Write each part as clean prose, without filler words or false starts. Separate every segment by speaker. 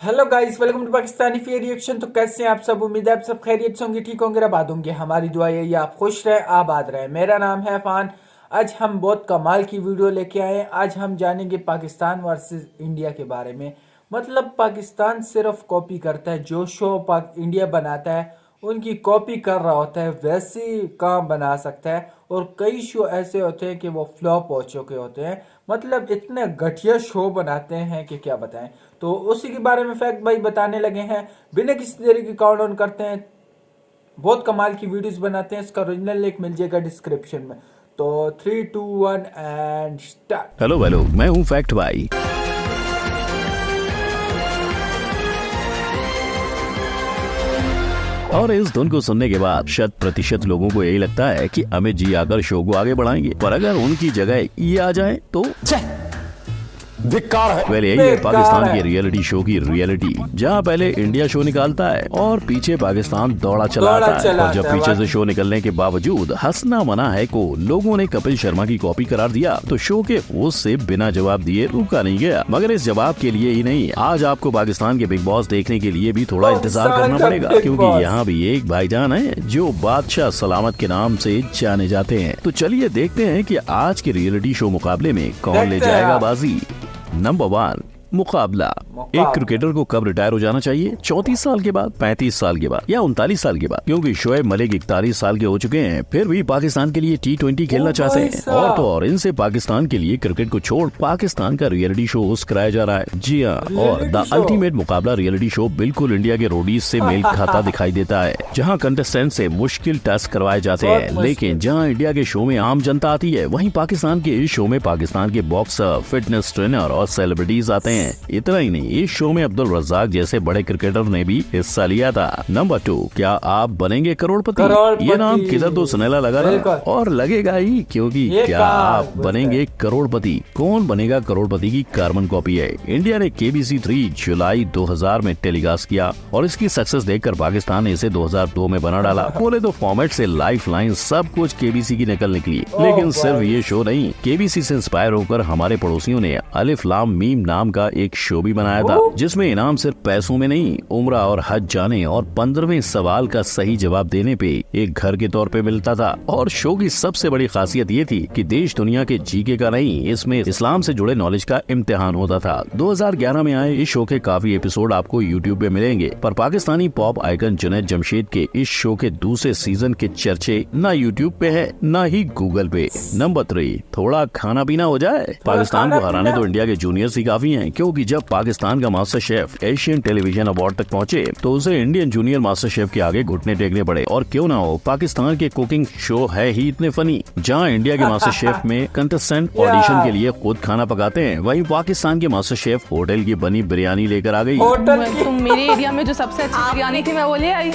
Speaker 1: Hello guys, welcome to Pakistani fair reaction. तो कैसे हैं आप सब? उम्मीद है आप सब खैरियत से होंगे, ठीक होंगे, आबाद होंगे। हमारी दुआ यही है आप खुश रहें, आबाद रहें। मेरा नाम है फान। आज हम बहुत कमाल की वीडियो लेके आए हैं। आज हम जानेंगे पाकिस्तान वर्सेस इंडिया के बारे में। मतलब पाकिस्तान सिर्फ कॉपी करता है, जो शो इंडिया बनाता है उनकी कॉपी कर रहा होता है, वैसे काम बना सकता है। और कई शो ऐसे होते हैं कि वो फ्लॉप हो चुके होते हैं। मतलब इतने घटिया शो बनाते हैं कि क्या बताएं। तो उसी के बारे में फैक्ट भाई बताने लगे हैं। बिना किसी तरीके के काउंट ऑन करते हैं। बहुत कमाल की वीडियोस बनाते हैं। इसका ओरिजिनल लिंक मिल जाएगा डिस्क्रिप्शन में। तो 3 2 1 एंड स्टार्ट।
Speaker 2: हेलो हेलो, मैं हूँ फैक्ट भाई। और इस धुन को सुनने के बाद 100% लोगों को यही लगता है कि अमित जी आकर शो को आगे बढ़ाएंगे, पर अगर उनकी जगह ये आ जाए तो धिक्कार है। पहले यही है पाकिस्तान के रियलिटी शो की रियलिटी, जहाँ पहले इंडिया शो निकालता है और पीछे पाकिस्तान दौड़ा चलाता है। और जब पीछे से शो निकलने के बावजूद हंसना मना है को लोगों ने कपिल शर्मा की कॉपी करार दिया, तो शो के होस्ट से बिना जवाब दिए रुका नहीं गया। मगर इस जवाब के लिए ही नहीं, आज आपको पाकिस्तान के बिग बॉस देखने के लिए भी थोड़ा इंतजार करना पड़ेगा, क्योंकि यहाँ भी एक भाईजान है जो बादशाह सलामत के नाम से जाने जाते हैं। तो चलिए देखते हैं कि आज के रियलिटी शो मुकाबले में कौन ले जाएगा बाजी। नंबर 1, मुकाबला। एक क्रिकेटर को कब रिटायर हो जाना चाहिए? 34 साल के बाद, 35 साल के बाद या 39 साल के बाद? क्योंकि शोएब मलिक 41 साल के हो चुके हैं, फिर भी पाकिस्तान के लिए T20 खेलना चाहते हैं। और तो और इनसे पाकिस्तान के लिए क्रिकेट को छोड़ पाकिस्तान का रियलिटी शो होस्ट कराया जा रहा है। जी हाँ, और द अल्टीमेट मुकाबला रियलिटी शो बिल्कुल इंडिया के रोडीज से मेल खाता दिखाई देता है, जहाँ कंटेस्टेंट से मुश्किल टास्क करवाए जाते हैं। लेकिन जहाँ इंडिया के शो में आम जनता आती है, वहीं पाकिस्तान के इस शो में पाकिस्तान के बॉक्सर, फिटनेस ट्रेनर और सेलिब्रिटीज आते हैं। इतना ही नहीं, इस शो में अब्दुल रज़ाक जैसे बड़े क्रिकेटर ने भी हिस्सा लिया था। नंबर 2, क्या आप बनेंगे करोड़पति? ये नाम किधर तो सुनेला लगा रहा और लगेगा ही, क्योंकि क्या आप बनेंगे करोड़पति? कौन बनेगा करोड़पति की कार्बन कॉपी है। इंडिया ने KBC 3 जुलाई 2000 में टेलीकास्ट किया और इसकी सक्सेस देखकर पाकिस्तान ने इसे 2002 में बना डाला। बोले तो फॉर्मेट से लाइफ लाइन सब कुछ KBC की नकल निकली। लेकिन सिर्फ ये शो नहीं, KBC से इंस्पायर होकर हमारे पड़ोसियों ने अलिफ लाम मीम नाम का एक शो भी बनाया था, जिसमें इनाम सिर्फ पैसों में नहीं, उम्रा और हज जाने और 15वें सवाल का सही जवाब देने पे एक घर के तौर पे मिलता था। और शो की सबसे बड़ी खासियत ये थी कि देश दुनिया के जीके का नहीं, इसमें इस्लाम से जुड़े नॉलेज का इम्तिहान होता था। 2011 में आए इस शो के काफी एपिसोड आपको यूट्यूब पे मिलेंगे, पर पाकिस्तानी पॉप आइकन जुनैद जमशेद के इस शो के दूसरे सीजन के चर्चे न यूट्यूब पे है न ही गूगल पे। नंबर 3, थोड़ा खाना पीना हो जाए। पाकिस्तान को हराने तो इंडिया के जूनियर्स ही काफी हैं, क्योंकि जब पाकिस्तान का master chef Asian television award तक पहुंचे तो उसे इंडियन जूनियर मास्टर शेफ के आगे घुटने टेकने पड़े। और क्यों ना हो, पाकिस्तान के कुकिंग शो है ही इतने फनी। जहां इंडिया के मास्टर शेफ में कंटेस्टेंट ऑडिशन के लिए खुद खाना पकाते हैं, वहीं पाकिस्तान के मास्टर शेफ होटल की बनी बिरयानी लेकर आ गई।
Speaker 3: तुम मेरे एरिया में जो सबसे अच्छी बिरयानी थी मैं वो ले आई।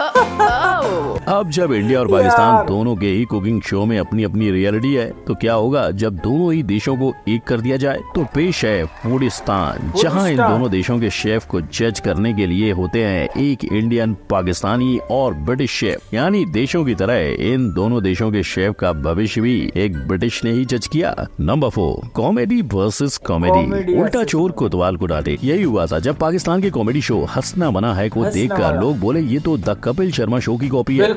Speaker 2: अब जब इंडिया और पाकिस्तान दोनों के ही कुकिंग शो में अपनी अपनी रियलिटी है, तो क्या होगा जब दोनों ही देशों को एक कर दिया जाए? तो पेश है फूडिस्तान, जहां इन दोनों देशों के शेफ को जज करने के लिए होते हैं एक इंडियन, पाकिस्तानी और ब्रिटिश शेफ। यानी देशों की तरह इन दोनों देशों के शेफ का भविष्य भी एक ब्रिटिश ने ही जज किया। Number 4, comedy versus comedy. उल्टा चोर कोतवाल को डांटे। यही हुआ था जब पाकिस्तान के कॉमेडी शो हंसना मना है को देखकर लोग बोले ये तो द कपिल शर्मा शो की कॉपी है।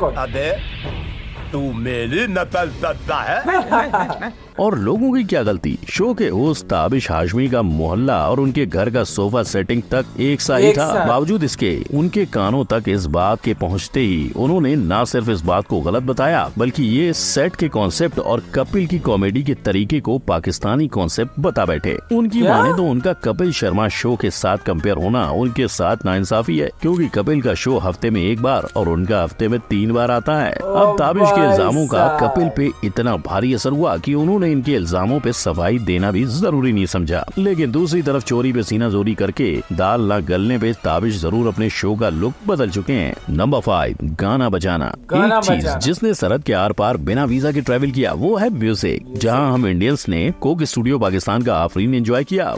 Speaker 4: तू मेरी नकल करता है।
Speaker 2: और लोगों की क्या गलती, शो के होस्ट ताबिश हाशमी का मोहल्ला और उनके घर का सोफा सेटिंग तक एक सा ही था। बावजूद इसके उनके कानों तक इस बात के पहुंचते ही उन्होंने न सिर्फ इस बात को गलत बताया, बल्कि ये सेट के कॉन्सेप्ट और कपिल की कॉमेडी के तरीके को पाकिस्तानी कॉन्सेप्ट बता बैठे। उनकी माने तो उनका कपिल शर्मा शो के साथ कंपेयर होना उनके साथ नाइंसाफी है, क्योंकि कपिल का शो हफ्ते में 1 बार और उनका हफ्ते में 3 बार आता है। अब ताबिश के इल्जामों का कपिल पे इतना भारी असर हुआ कि उन्होंने इनके इल्जामों पे सफाई देना भी जरूरी नहीं समझा। लेकिन दूसरी तरफ चोरी पे सीना जोरी करके दाल न गलने पे ताबिश जरूर अपने शो का लुक बदल चुके हैं। नंबर 5, गाना बजाना। एक चीज जिसने सरहद के आर पार बिना वीजा के ट्रैवल किया वो है म्यूजिक, जहां हम इंडियंस ने कोक स्टूडियो पाकिस्तान का आफरीन एंजॉय किया।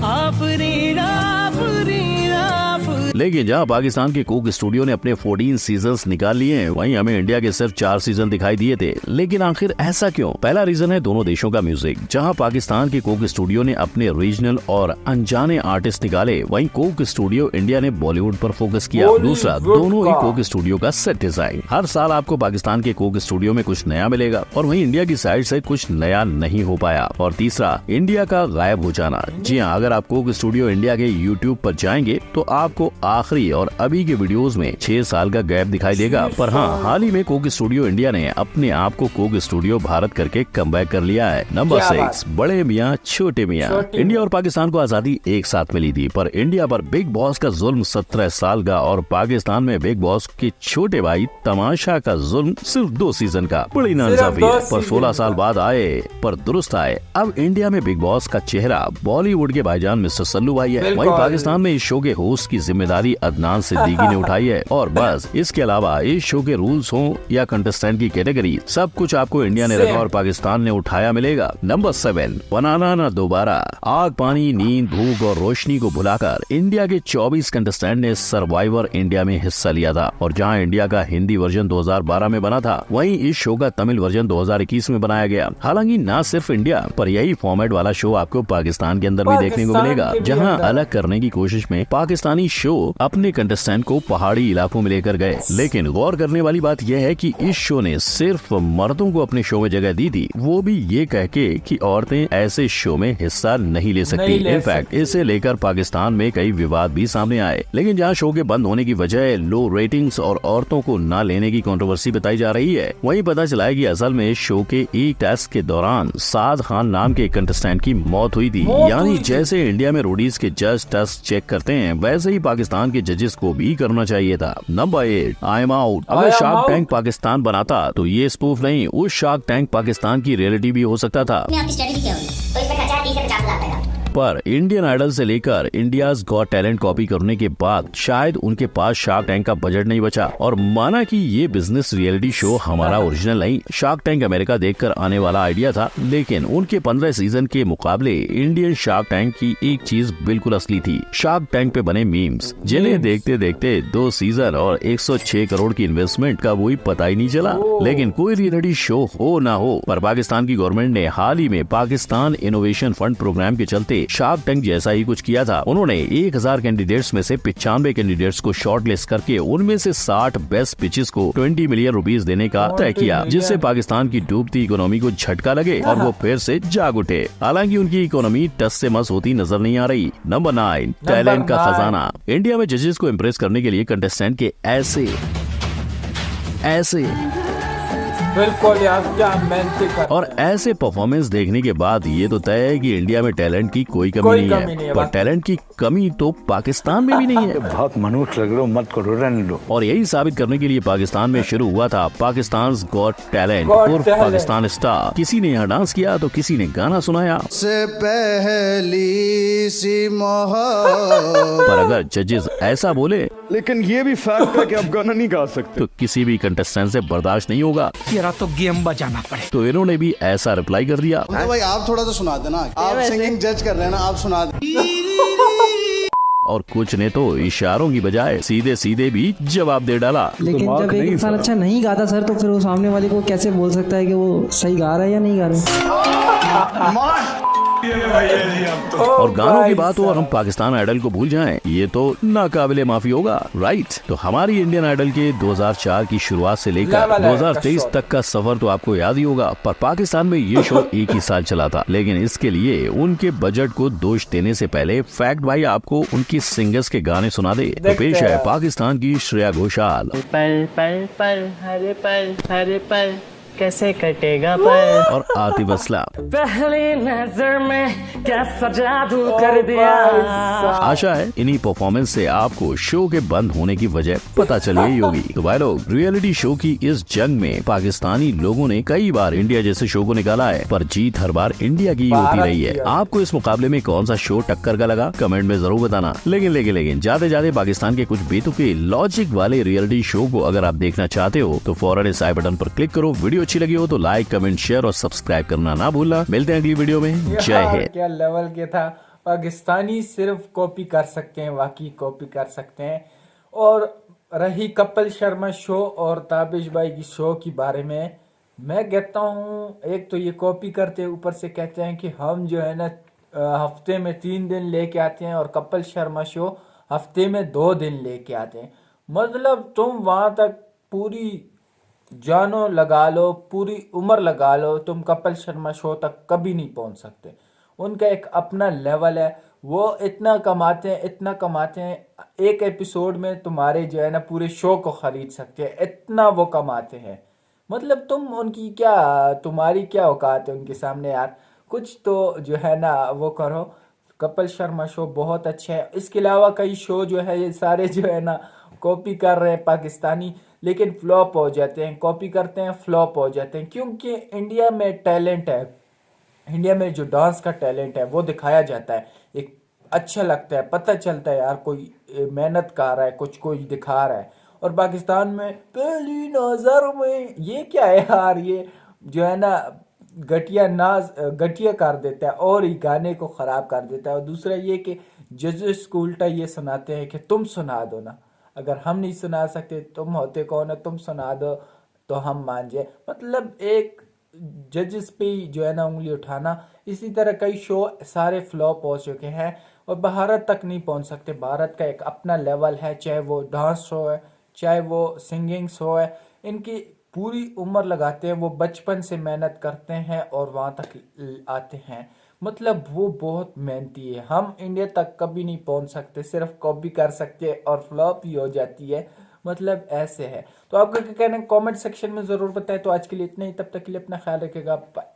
Speaker 2: लेकिन जहाँ पाकिस्तान के कोक स्टूडियो ने अपने 14 सीजन्स निकाल लिए हैं, वहीं हमें इंडिया के सिर्फ 4 सीजन दिखाई दिए थे। लेकिन आखिर ऐसा क्यों? पहला रीजन है दोनों देशों का म्यूजिक। जहाँ पाकिस्तान के कोक स्टूडियो ने अपने रीजनल और अनजाने आर्टिस्ट निकाले, वहीं कोक स्टूडियो इंडिया ने बॉलीवुड पर फोकस किया। दूसरा, दोनों ही कोक स्टूडियो का सेट डिजाइन। हर साल आपको पाकिस्तान के कोक स्टूडियो में कुछ नया मिलेगा और वहीं इंडिया की साइड से कुछ नया नहीं हो पाया। और तीसरा, इंडिया का गायब हो जाना। जी हाँ, अगर आप कोक स्टूडियो इंडिया के यूट्यूब पर जाएंगे तो आपको आखिरी और अभी के वीडियोस में 6 साल का गैप दिखाई देगा। पर हाँ, हाल ही में कोक स्टूडियो इंडिया ने अपने आप को कोक स्टूडियो भारत करके कमबैक कर लिया है। नंबर 6, बड़े मियाँ छोटे मियाँ। इंडिया और पाकिस्तान को आजादी एक साथ मिली थी, पर इंडिया पर बिग बॉस का जुल्म 17 साल का और पाकिस्तान में बिग बॉस के छोटे भाई तमाशा का जुल्म सिर्फ 2 सीजन का। बड़ी नाइंसाफी है, पर 16 साल बाद आए पर दुरुस्त आए। अब इंडिया में बिग बॉस का चेहरा बॉलीवुड के भाईजान मिस्टर सल्लू भाई है। वहीं पाकिस्तान में इस शो के होस्ट की जिम्मेदारी अदनान सिद्दीकी ने उठाई है। और बस इसके अलावा इस शो के रूल्स हो या कंटेस्टेंट की कैटेगरी, सब कुछ आपको इंडिया ने रखा और पाकिस्तान ने उठाया मिलेगा। नंबर 7, बनाना ना दोबारा। आग, पानी, नींद, भूख और रोशनी को भुलाकर इंडिया के 24 कंटेस्टेंट ने सर्वाइवर इंडिया में हिस्सा लिया था। और जहां इंडिया का हिंदी वर्जन 2012 में बना था, वहीं इस शो का तमिल वर्जन 2021 में बनाया गया। हालांकि न सिर्फ इंडिया पर यही फॉर्मेट वाला शो आपको पाकिस्तान के अंदर भी देखने को मिलेगा, जहां अलग करने की कोशिश में पाकिस्तानी शो अपने कंटेस्टेंट को पहाड़ी इलाकों में लेकर गए। लेकिन गौर करने वाली बात यह है कि इस शो ने सिर्फ मर्दों को अपने शो में जगह दी थी, वो भी ये कह के कि औरतें ऐसे शो में हिस्सा नहीं ले सकती। इनफैक्ट इसे लेकर पाकिस्तान में कई विवाद भी सामने आए। लेकिन जहाँ शो के बंद होने की वजह लो रेटिंग्स और औरतों को न लेने की कंट्रोवर्सी बताई जा रही है, वहीं पता चला है कि असल में इस शो के एक टेस्ट के दौरान साद खान नाम के कंटेस्टेंट की मौत हुई थी। यानी जैसे इंडिया में रोडीज के जज टेस्ट चेक करते हैं, वैसे ही पाकिस्तान के जजेस को भी करना चाहिए था। Number 8, I am out. अगर शार्क टैंक पाकिस्तान बनाता तो ये स्पूफ नहीं, उस शार्क टैंक पाकिस्तान की रियलिटी भी हो सकता था। पर इंडियन आइडल से लेकर इंडियाज गॉट टैलेंट कॉपी करने के बाद शायद उनके पास शार्क टैंक का बजट नहीं बचा और माना कि ये बिजनेस रियलिटी शो हमारा ओरिजिनल नहीं, शार्क टैंक अमेरिका देखकर आने वाला आइडिया था। लेकिन उनके 15 सीजन के मुकाबले इंडियन शार्क टैंक की एक चीज बिल्कुल असली थी, शार्क टैंक पे बने मीम्स, जिन्हें देखते देखते 2 सीजन और 106 करोड़ की इन्वेस्टमेंट का वही पता ही नहीं चला। लेकिन कोई रियलिटी शो हो ना हो, पर पाकिस्तान की गवर्नमेंट ने हाल ही में पाकिस्तान इनोवेशन फंड प्रोग्राम के चलते शार्क टैंक जैसा ही कुछ किया था। उन्होंने 1000 कैंडिडेट्स में से 95 कैंडिडेट्स को शॉर्टलिस्ट करके उनमें से 60 बेस्ट पिचेस को 20 मिलियन रुपीस देने का तय किया, जिससे पाकिस्तान की डूबती इकोनॉमी को झटका लगे और वो फिर से जाग उठे। हालांकि उनकी इकोनॉमी टस से मस होती नजर नहीं आ रही। नंबर 9, टैलेंट का खजाना। इंडिया में जजेस को इम्प्रेस करने के लिए कंटेस्टेंट के ऐसे
Speaker 1: बिल्कुल और
Speaker 2: ऐसे परफॉर्मेंस देखने के बाद ये तो तय है कि इंडिया में टैलेंट की कोई कमी नहीं है। पर टैलेंट की कमी तो पाकिस्तान में भी नहीं है।
Speaker 5: बहुत मनुष्य लग रहे हो, मत करो, रहने दो।
Speaker 2: और यही साबित करने के लिए पाकिस्तान में शुरू हुआ था पाकिस्तान गॉट टैलेंट और पाकिस्तान स्टार। किसी ने यहाँ डांस किया तो किसी ने गाना सुनाया।
Speaker 6: से पहली सी
Speaker 2: पर अगर जजेस ऐसा बोले,
Speaker 5: लेकिन ये भी फैक्ट है कि आप गाना नहीं गा सकते,
Speaker 2: तो किसी भी कंटेस्टेंट से बर्दाश्त नहीं होगा।
Speaker 7: तो गेम बजाना पड़े।
Speaker 2: तो इन्होंने भी ऐसा रिप्लाई कर दिया।
Speaker 6: भाई आप थोड़ा तो सुना देना, आप सिंगिंग जज कर रहे हैं ना, आप सुना दें।
Speaker 2: और कुछ ने तो इशारों की बजाय सीधे सीधे भी जवाब दे डाला।
Speaker 8: लेकिन जब एक इंसान अच्छा नहीं गाता सर, तो फिर वो सामने वाले को कैसे बोल सकता है कि वो सही गा रहा है या नहीं गा रहा है।
Speaker 2: और गानों की बात हो और हम पाकिस्तान आइडल को भूल जाएं, ये तो नाकाबिले माफी होगा, राइट। तो हमारी इंडियन आइडल के 2004 की शुरुआत से लेकर 2023 तक का सफर तो आपको याद ही होगा। पर पाकिस्तान में ये शो एक ही साल चला था, लेकिन इसके लिए उनके बजट को दोष देने से पहले फैक्ट भाई आपको उनकी सिंगर्स के गाने सुना दे। तो पेश है पाकिस्तान की श्रेया घोषाल।
Speaker 9: पल पल पल हरे पल कैसे कटेगा पर,
Speaker 2: और आतिफ असलम।
Speaker 9: पहली नजर में कैसा जादू कर दिया।
Speaker 2: आशा है इन्हीं परफॉर्मेंस से आपको शो के बंद होने की वजह पता चल गई होगी। तो भाई लोग, रियलिटी शो की इस जंग में पाकिस्तानी लोगों ने कई बार इंडिया जैसे शो को निकाला है, पर जीत हर बार इंडिया की होती रही है। आपको इस मुकाबले में कौन सा शो टक्कर का लगा, कमेंट में जरूर बताना। लेकिन जाते जाते पाकिस्तान के कुछ बेतुके लॉजिक वाले रियलिटी शो को अगर आप देखना चाहते हो तो फौरन इस आई बटन पर क्लिक करो। वीडियो अच्छी लगी हो तो लाइक, कमेंट, शेयर और सब्सक्राइब करना ना भूलना। मिलते हैं अगली वीडियो में। जय हिंद।
Speaker 1: क्या लेवल के था। पाकिस्तानी सिर्फ कॉपी कर सकते हैं, वाकई कॉपी कर सकते हैं। और रही कपिल शर्मा शो और ताबिश भाई की शो के बारे में, मैं कहता हूँ एक तो ये कॉपी करते हैं, ऊपर से कहते हैं कि हम जो है ना हफ्ते में 3 दिन लेके आते हैं, और कपिल शर्मा शो हफ्ते में 2 दिन लेके आते हैं। मतलब तुम वहां तक पूरी जानो लगा लो, पूरी उम्र लगा लो, तुम कपिल शर्मा शो तक कभी नहीं पहुंच सकते। उनका एक अपना लेवल है, वो इतना कमाते हैं, इतना कमाते हैं, एक एपिसोड में तुम्हारे जो है ना पूरे शो को खरीद सकते हैं, इतना वो कमाते हैं। मतलब तुम उनकी क्या, तुम्हारी क्या औकात है उनके सामने यार, कुछ तो जो है ना वो करो। कपिल शर्मा शो बहुत अच्छा है। इसके अलावा कई शो जो है ये सारे जो है ना कॉपी कर रहे हैं पाकिस्तानी, लेकिन फ्लॉप हो जाते हैं, कॉपी करते हैं फ्लॉप हो जाते हैं, क्योंकि इंडिया में टैलेंट है, इंडिया में जो डांस का टैलेंट है वो दिखाया जाता है, एक अच्छा लगता है, पता चलता है यार कोई मेहनत कर रहा है, कुछ कोई दिखा रहा है। और पाकिस्तान में पहली नजर में ये क्या है यार, ये जो है ना घटिया कर देता है और ही गाने को ख़राब कर देता है। और दूसरा ये कि जजेस को उल्टा ये सुनाते हैं कि तुम सुना दो ना, अगर हम नहीं सुना सकते तुम होते कौन है, तुम सुना दो तो हम मान जाए। मतलब एक जजेस पे जो है ना उंगली उठाना। इसी तरह कई शो सारे फ्लॉप हो चुके हैं और भारत तक नहीं पहुंच सकते। भारत का एक अपना लेवल है, चाहे वो डांस शो है, चाहे वो सिंगिंग शो है, इनकी पूरी उम्र लगाते हैं, वो बचपन से मेहनत करते हैं और वहां तक आते हैं। मतलब वो बहुत मेहनती है। हम इंडिया तक कभी नहीं पहुंच सकते, सिर्फ कॉपी कर सकते हैं और फ्लॉप ही हो जाती है। मतलब ऐसे है। तो आपका क्या कहना है कमेंट सेक्शन में जरूर बताएं। तो आज के लिए इतना ही, तब तक के लिए अपना ख्याल रखिएगा।